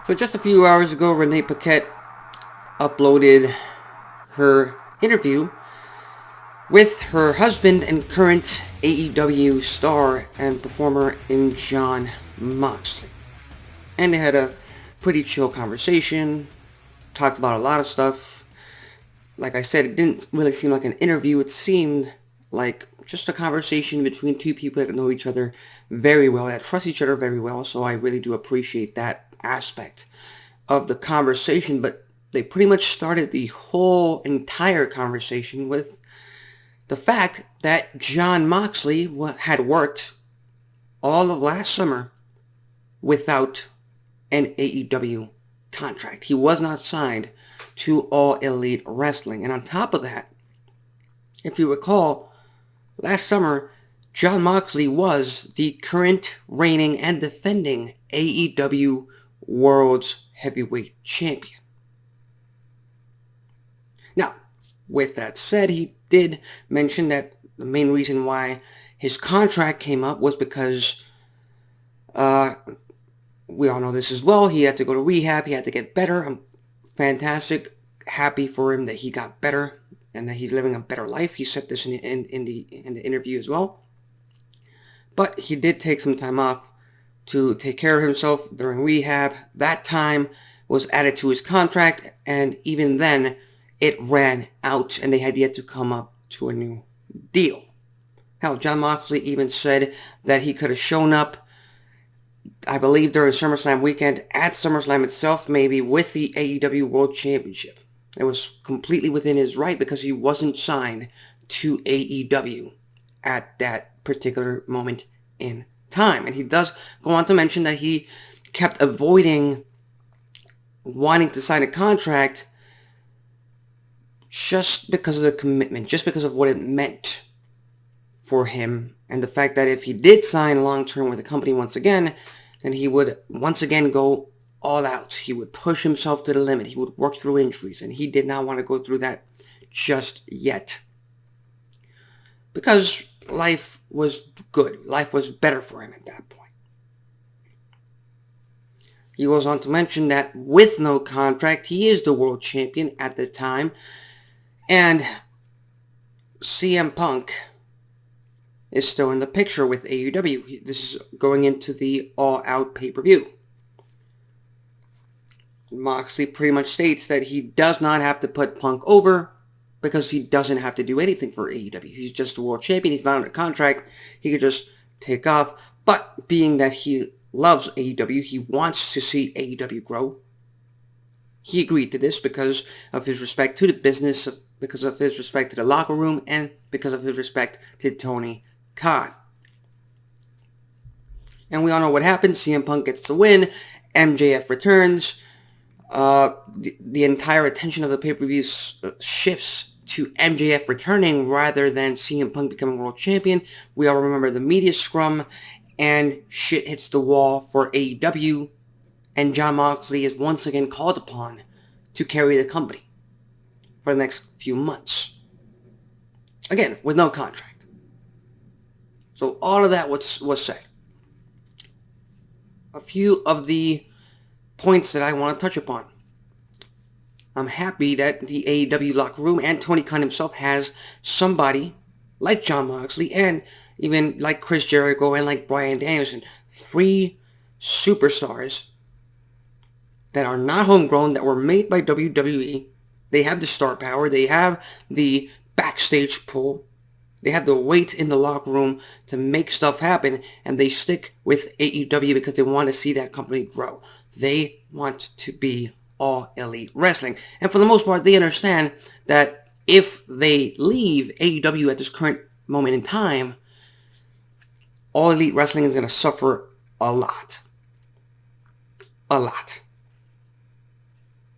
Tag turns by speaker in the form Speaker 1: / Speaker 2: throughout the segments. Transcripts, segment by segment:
Speaker 1: So just a few hours ago, Renee Paquette uploaded her interview with her husband and current AEW star and performer in Jon Moxley. And they had a pretty chill conversation, talked about a lot of stuff. Like I said, it didn't really seem like an interview. It seemed like just a conversation between two people that know each other very well, that trust each other very well. So I really do appreciate that aspect of the conversation. But they pretty much started the whole entire conversation with the fact that Jon Moxley had worked all of last summer without an AEW contract. He was not signed to All Elite Wrestling. And on top of that, if you recall, last summer, Jon Moxley was the current reigning and defending AEW World Heavyweight Champion. Now, with that said, he did mention that the main reason why his contract came up was because we all know this as well. He had to go to rehab. He had to get better. I'm fantastic, happy for him that he got better and that he's living a better life. He said this in the interview as well. But he did take some time off to take care of himself during rehab. That time was added to his contract, and even then, it ran out, and they had yet to come up to a new deal. Hell, Jon Moxley even said that he could have shown up, I believe, during SummerSlam weekend, at SummerSlam itself, maybe, with the AEW World Championship. It was completely within his right because he wasn't signed to AEW at that particular moment in time. And he does go on to mention that he kept avoiding wanting to sign a contract just because of the commitment, just because of what it meant for him, and the fact that if he did sign long-term with the company once again, then he would once again go all out. He would push himself to the limit. He would work through injuries, and he did not want to go through that just yet. Because life was good. Life was better for him at that point. He goes on to mention that with no contract, he is the world champion at the time, and CM Punk is still in the picture with AEW. This is going into the All Out pay-per-view. Moxley pretty much states that he does not have to put Punk over because he doesn't have to do anything for AEW. He's just a world champion. He's not under contract. He could just take off. But being that he loves AEW, he wants to see AEW grow. He agreed to this because of his respect to the business, because of his respect to the locker room, and because of his respect to Tony Khan. And we all know what happens. CM Punk gets the win. MJF returns. The entire attention of the pay-per-view shifts to MJF returning rather than CM Punk becoming world champion. We all remember the media scrum, and shit hits the wall for AEW, and Jon Moxley is once again called upon to carry the company for the next few months. Again, with no contract. So all of that was said. A few of the points that I want to touch upon. I'm happy that the AEW locker room and Tony Khan himself has somebody like Jon Moxley and even like Chris Jericho and like Bryan Danielson. 3 superstars that are not homegrown, that were made by WWE. They have the star power. They have the backstage pull. They have the weight in the locker room to make stuff happen, and they stick with AEW because they want to see that company grow. They want to be All Elite Wrestling. And for the most part, they understand that if they leave AEW at this current moment in time, All Elite Wrestling is going to suffer a lot. A lot.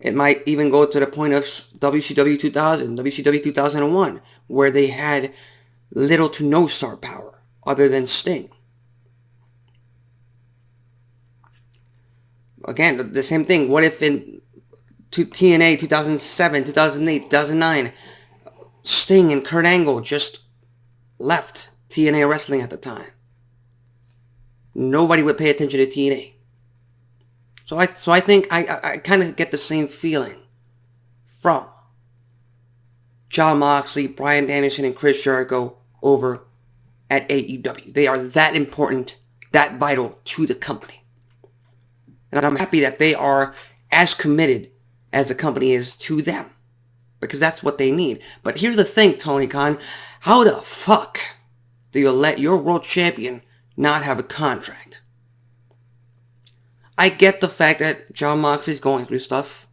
Speaker 1: It might even go to the point of WCW 2000, WCW 2001, where they had little to no star power other than Sting. Again, the same thing. What if in TNA 2007, 2008, 2009, Sting and Kurt Angle just left TNA Wrestling at the time? Nobody would pay attention to TNA. So I think I kind of get the same feeling from Jon Moxley, Bryan Danielson, and Chris Jericho over at AEW. They are that important, that vital to the company. And I'm happy that they are as committed as the company is to them, because that's what they need. But here's the thing, Tony Khan. How the fuck do you let your world champion not have a contract? I get the fact that Jon Moxley is going through stuff.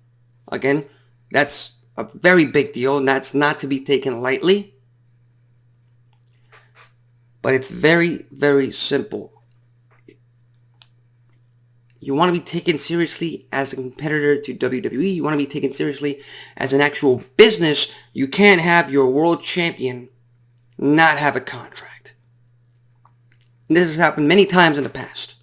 Speaker 1: Again, that's a very big deal, and that's not to be taken lightly. But it's very, very simple. You want to be taken seriously as a competitor to WWE. You want to be taken seriously as an actual business. You can't have your world champion not have a contract. And this has happened many times in the past.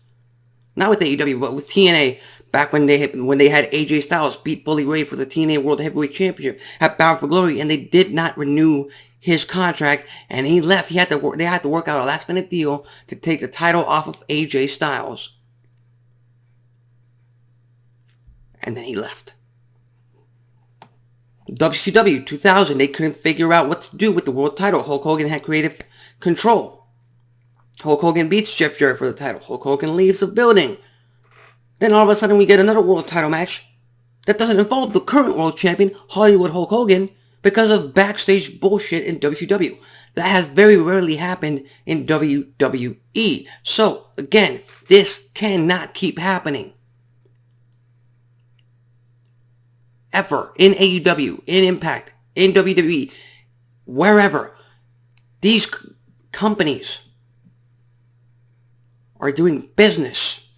Speaker 1: Not with AEW, but with TNA. Back when they had AJ Styles beat Bully Ray for the TNA World Heavyweight Championship at Bound for Glory, and they did not renew his contract, and he left. They had to work out a last-minute deal to take the title off of AJ Styles. And then he left. WCW 2000, they couldn't figure out what to do with the world title. Hulk Hogan had creative control. Hulk Hogan beats Jeff Jarrett for the title. Hulk Hogan leaves the building. Then all of a sudden we get another world title match that doesn't involve the current world champion, Hollywood Hulk Hogan, because of backstage bullshit in WCW. That has very rarely happened in WWE. So, again, this cannot keep happening. Ever. In AEW, in Impact, in WWE, wherever. These companies are doing business.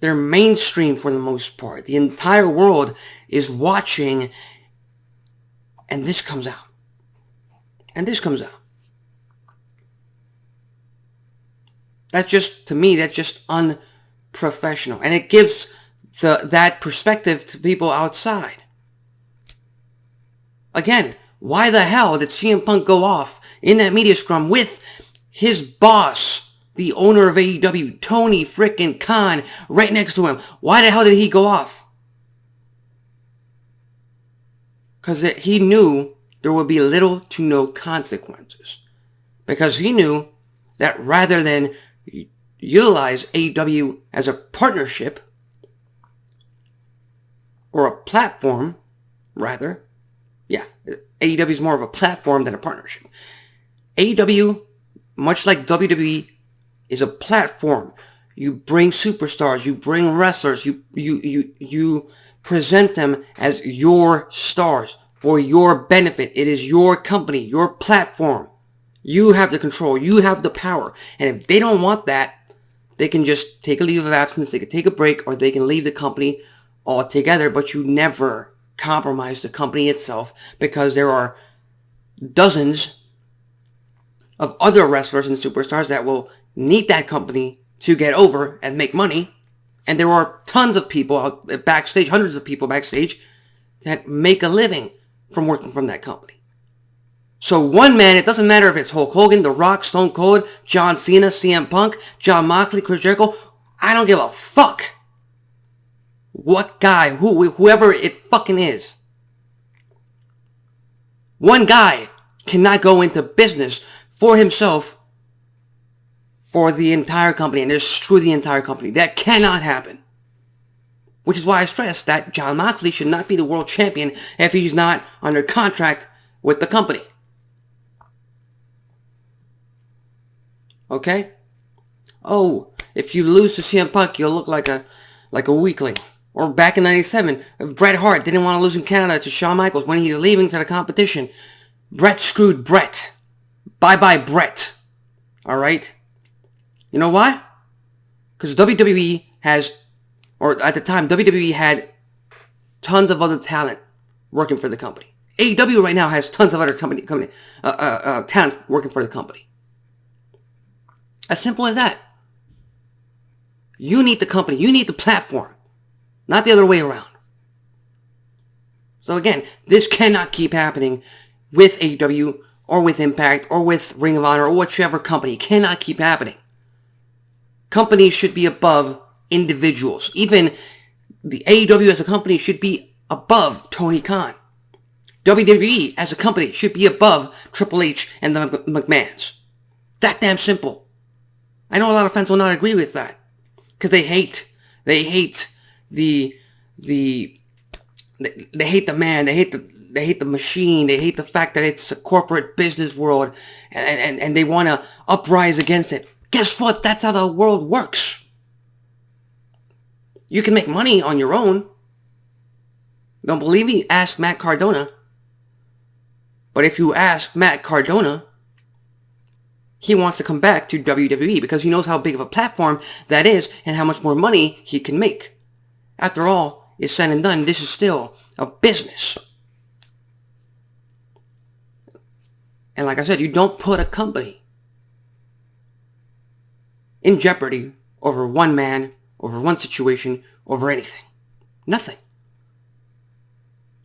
Speaker 1: They're mainstream for the most part. The entire world is watching, and this comes out. And this comes out. That's just, to me, that's just unprofessional. And it gives that perspective to people outside. Again, why the hell did CM Punk go off in that media scrum with his boss, the owner of AEW, Tony frickin' Khan, right next to him? Why the hell did he go off? Because he knew there would be little to no consequences. Because he knew that rather than utilize AEW as a partnership, or a platform, rather. Yeah, AEW is more of a platform than a partnership. AEW, much like WWE, is a platform. You bring superstars, you bring wrestlers, you present them as your stars for your benefit. It is your company, your platform. You have the control, you have the power. And if they don't want that, they can just take a leave of absence, they can take a break, or they can leave the company altogether, but you never compromise the company itself, because there are dozens of other wrestlers and superstars that will need that company to get over and make money, and there are tons of people out backstage, hundreds of people backstage, that make a living from working from that company. So one man, it doesn't matter if it's Hulk Hogan, The Rock, Stone Cold, John Cena, CM Punk, Jon Moxley, Chris Jericho, I don't give a fuck what guy, whoever it fucking is. One guy cannot go into business for himself for the entire company and destroy the entire company. That cannot happen. Which is why I stress that Jon Moxley should not be the world champion if he's not under contract with the company. Okay? Oh, if you lose to CM Punk, you'll look like a weakling. Or back in 97, Bret Hart didn't want to lose in Canada to Shawn Michaels when he was leaving to the competition. Bret screwed Bret. Bye-bye, Bret. Alright? You know why? Because WWE has, or at the time, WWE had tons of other talent working for the company. AEW right now has tons of other talent working for the company. As simple as that. You need the company. You need the platform. Not the other way around. So again, this cannot keep happening with AEW or with Impact or with Ring of Honor or whichever company. It cannot keep happening. Companies should be above individuals. Even the AEW as a company should be above Tony Khan. WWE as a company should be above Triple H and the McMahons. That damn simple. I know a lot of fans will not agree with that. Because they hate the man, they hate the machine, they hate the fact that it's a corporate business world, and they want to uprise against it. Guess what? That's how the world works. You can make money on your own. Don't believe me? Ask Matt Cardona. But if you ask Matt Cardona, he wants to come back to WWE because he knows how big of a platform that is and how much more money he can make. After all is said and done, this is still a business. And like I said, you don't put a company in jeopardy over one man, over one situation, over anything. Nothing.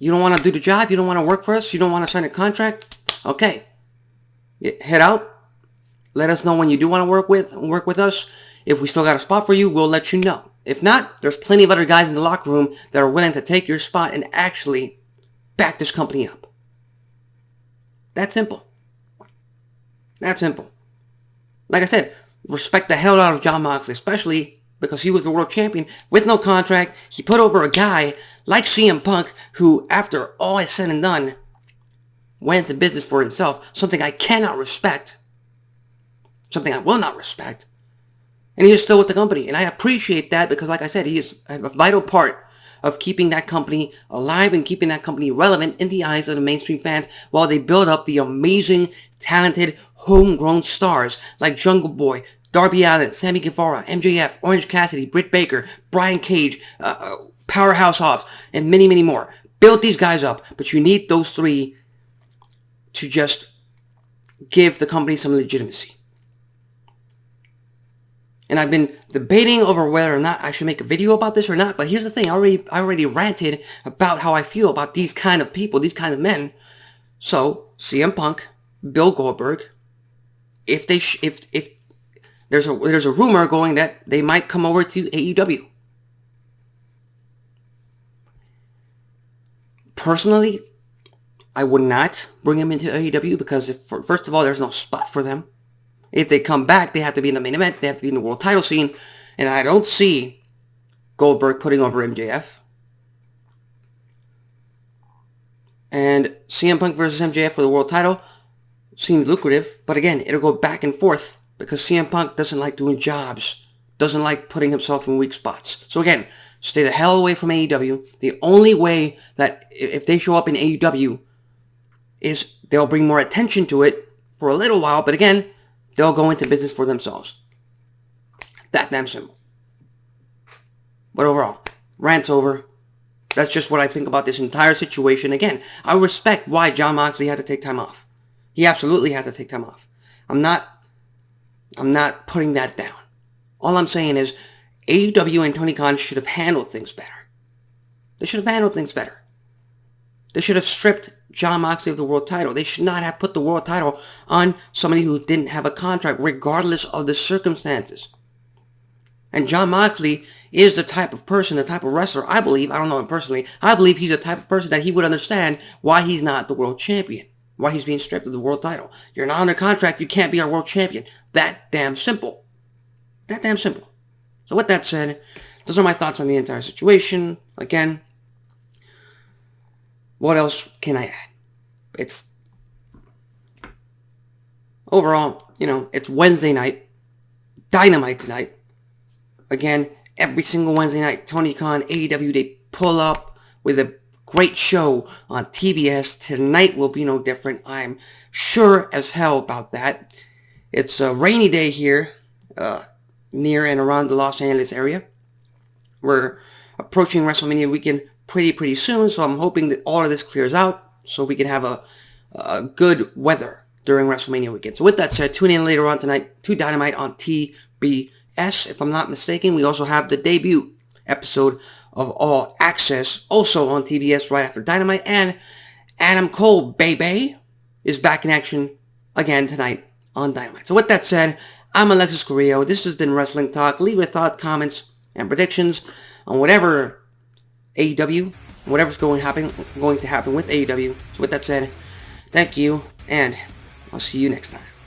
Speaker 1: You don't want to do the job? You don't want to work for us? You don't want to sign a contract? Okay. Head out. Let us know when you do want to work with us. If we still got a spot for you, we'll let you know. If not, there's plenty of other guys in the locker room that are willing to take your spot and actually back this company up. That simple. That simple. Like I said, respect the hell out of Jon Moxley, especially because he was the world champion with no contract. He put over a guy like CM Punk, who, after all is said and done, went into business for himself, something I cannot respect, something I will not respect, and he is still with the company, and I appreciate that because, like I said, he is a vital part of keeping that company alive and keeping that company relevant in the eyes of the mainstream fans while they build up the amazing, talented, homegrown stars like Jungle Boy, Darby Allin, Sammy Guevara, MJF, Orange Cassidy, Britt Baker, Brian Cage, Powerhouse Hobbs, and many, many more. Build these guys up, but you need those three to just give the company some legitimacy. And I've been debating over whether or not I should make a video about this or not, but here's the thing, I already ranted about how I feel about these kind of people, these kind of men. So, CM Punk, Bill Goldberg, if there's a rumor going that they might come over to AEW. Personally, I would not bring them into AEW because, first of all, there's no spot for them. If they come back, they have to be in the main event. They have to be in the world title scene. And I don't see Goldberg putting over MJF. And CM Punk versus MJF for the world title seems lucrative. But again, it'll go back and forth because CM Punk doesn't like doing jobs. Doesn't like putting himself in weak spots. So again, stay the hell away from AEW. The only way that if they show up in AEW is they'll bring more attention to it for a little while. But again, they'll go into business for themselves. That damn simple. But overall, rant's over. That's just what I think about this entire situation. Again, I respect why Jon Moxley had to take time off. He absolutely had to take time off. I'm not putting that down. All I'm saying is AEW and Tony Khan should have handled things better. They should have handled things better. They should have stripped Jon Moxley of the world title. They should not have put the world title on somebody who didn't have a contract, regardless of the circumstances. And Jon Moxley is the type of person, the type of wrestler, I believe, I don't know him personally, I believe he's the type of person that he would understand why he's not the world champion, why he's being stripped of the world title. You're not under contract, you can't be our world champion. That damn simple. That damn simple. So with that said, those are my thoughts on the entire situation. Again, what else can I add? It's overall, it's Wednesday night. Dynamite tonight. Again, every single Wednesday night, Tony Khan, AEW, they pull up with a great show on TBS. Tonight will be no different. I'm sure as hell about that. It's a rainy day here, near and around the Los Angeles area. We're approaching WrestleMania weekend pretty soon, so I'm hoping that all of this clears out so we can have a good weather during WrestleMania weekend. So with that said, tune in later on tonight to Dynamite on TBS. If I'm not mistaken, we also have the debut episode of All Access also on TBS right after Dynamite, and Adam Cole, baby, is back in action again tonight on Dynamite. So with that said, I'm Alexis Carrillo. This has been Wrestling Talk. Leave your thoughts, comments, and predictions on whatever AEW, whatever's going to happen with AEW. So with that said, thank you, and I'll see you next time.